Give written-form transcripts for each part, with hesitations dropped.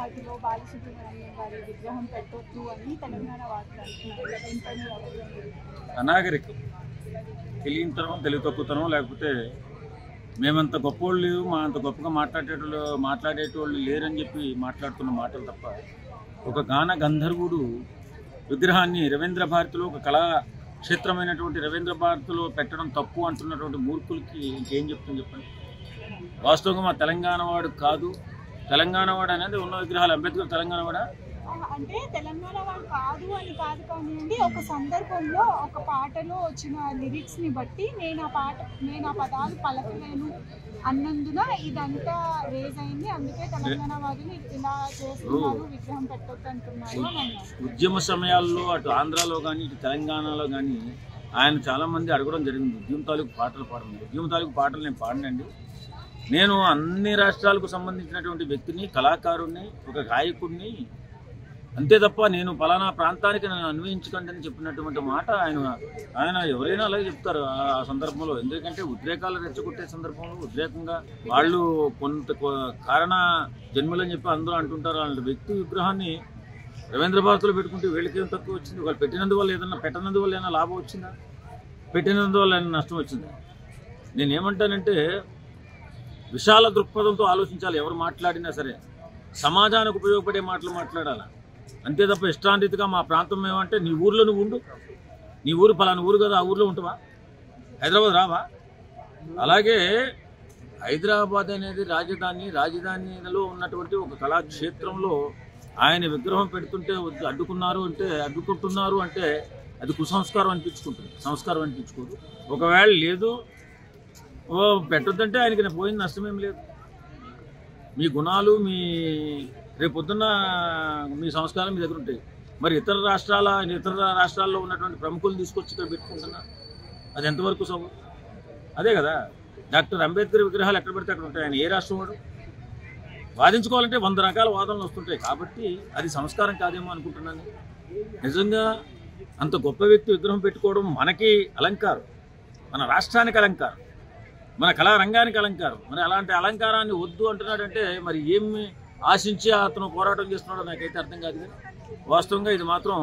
భారతిలో బాలసుబ్రహ్మణ్యం గారి విగ్రహం పెట్టొద్దు అని తెలంగాణ వాదులు అంటున్నారు. అనాగరికం, తెలియనితనం, తెలివి తక్కువతనం, లేకపోతే మేమంత గొప్పోళ్ళు మా అంత గొప్పగా మాట్లాడేటోళ్ళు లేరని చెప్పి మాట్లాడుతున్న మాటలు తప్ప, ఒక గాన గంధర్వుడు విగ్రహాన్ని రవీంద్ర భారతిలో, ఒక కళా క్షేత్రమైనటువంటి రవీంద్ర భారతిలో పెట్టడం తప్పు అంటున్నటువంటి మూర్ఖులకి ఇంకేం చెప్తుంది చెప్పండి. వాస్తవంగా మా తెలంగాణ వాడు కాదు, తెలంగాణ వాడు అనేది ఉన్న విగ్రహాలు. అంబేద్కర్ తెలంగాణ వాడా అంటే తెలంగాణ వాడు కాదు అని కాదు కానివ్వండి, ఒక సందర్భంలో ఒక పాటలో వచ్చిన లిరిక్స్ ని బట్టి నేను ఆ పదాలు పలకలేను అన్నందున ఇదంతా రేజ్ అయింది. అందుకే తెలంగాణ వాదులు ఇలా చేస్తున్నారు, విగ్రహం పెట్టొద్దు అంటున్నారు అని అన్నారు. ఉద్యమ సమయాల్లో అటు ఆంధ్రాలో కానీ ఇటు తెలంగాణలో కానీ ఆయన చాలామంది అడగడం జరిగింది, ఉద్యమ తాలూకు పాటలు పాడండి. ఉద్యమ తాలూకు పాటలు నేను పాడనండి, నేను అన్ని రాష్ట్రాలకు సంబంధించినటువంటి వ్యక్తిని, కళాకారుడిని, ఒక గాయకుడిని, అంతే తప్ప నేను పలానా ప్రాంతానికి నన్ను అన్వయించకండి అని చెప్పినటువంటి మాట ఆయన ఎవరైనా అలాగే చెప్తారు ఆ సందర్భంలో. ఎందుకంటే ఉద్రేకాలు రెచ్చగొట్టే సందర్భంలో ఉద్రేకంగా వాళ్ళు కొంత కారణ జన్మలని చెప్పి అందరూ అంటుంటారు. అలాంటి వ్యక్తి విగ్రహాన్ని రవీంద్ర భారతిలో పెట్టుకుంటే వీళ్ళకేం తక్కువ వచ్చింది? వాళ్ళు పెట్టినందువల్ల ఏదైనా లాభం వచ్చిందా? పెట్టినందువల్ల ఏమైనా నష్టం వచ్చిందా? నేనేమంటానంటే విశాల దృక్పథంతో ఆలోచించాలి. ఎవరు మాట్లాడినా సరే సమాజానికి ఉపయోగపడే మాటలు మాట్లాడాలి, అంతే తప్ప ఇష్టాంతిగా మా ప్రాంతం ఏమంటే నీ ఊర్లో నువ్వు ఉండు, నీ ఊరు పలానా ఊరు కదా, ఆ ఊర్లో ఉంటావా? హైదరాబాద్ రావా? అలాగే హైదరాబాద్ అనేది రాజధానిలో ఉన్నటువంటి ఒక కళాక్షేత్రంలో ఆయన విగ్రహం పెడుతుంటే అడ్డుకుంటున్నారు అంటే అది కుసంస్కారం అనిపించుకుంటుంది, సంస్కారం అనిపించుకోదు. ఒకవేళ లేదు పెట్టొద్దంటే ఆయనకి పోయిన నష్టమేం లేదు. మీ గుణాలు, మీ రేపొద్దున్న మీ సంస్కారం మీ దగ్గర ఉంటాయి. మరి ఇతర రాష్ట్రాల్లో ఉన్నటువంటి ప్రముఖులు తీసుకొచ్చి ఇక్కడ పెట్టుకుంటున్నా, అది ఎంతవరకు సబు? అదే కదా, డాక్టర్ అంబేద్కర్ విగ్రహాలు ఎక్కడ పెడితే అక్కడ ఉంటాయి. ఆయన ఏ రాష్ట్రం వాడు? వాదించుకోవాలంటే 100 రకాల వాదనలు వస్తుంటాయి. కాబట్టి అది సంస్కారం కాదేమో అనుకుంటున్నాను. నిజంగా అంత గొప్ప వ్యక్తి విగ్రహం పెట్టుకోవడం మనకి అలంకారం, మన రాష్ట్రానికి అలంకారం, మన కళారంగానికి అలంకారం. మరి అలాంటి అలంకారాన్ని వద్దు అంటున్నాడంటే మరి ఏమి ఆశించి అతను పోరాటం చేస్తున్నాడో నాకైతే అర్థం కాదు. కానీ వాస్తవంగా ఇది మాత్రం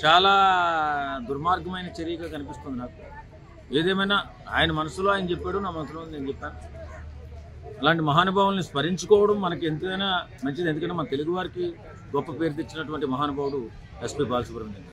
చాలా దుర్మార్గమైన చర్యగా కనిపిస్తుంది నాకు. ఏదేమైనా ఆయన మనసులో ఆయన చెప్పాడు, నా మనసులో నేను చెప్పాను. అలాంటి మహానుభావుల్ని స్మరించుకోవడం మనకి ఎంతైనా మంచిది. ఎందుకంటే మన తెలుగు వారికి గొప్ప పేరు తెచ్చినటువంటి మహానుభావుడు ఎస్పి బాలసుబ్రహ్మణ్యం.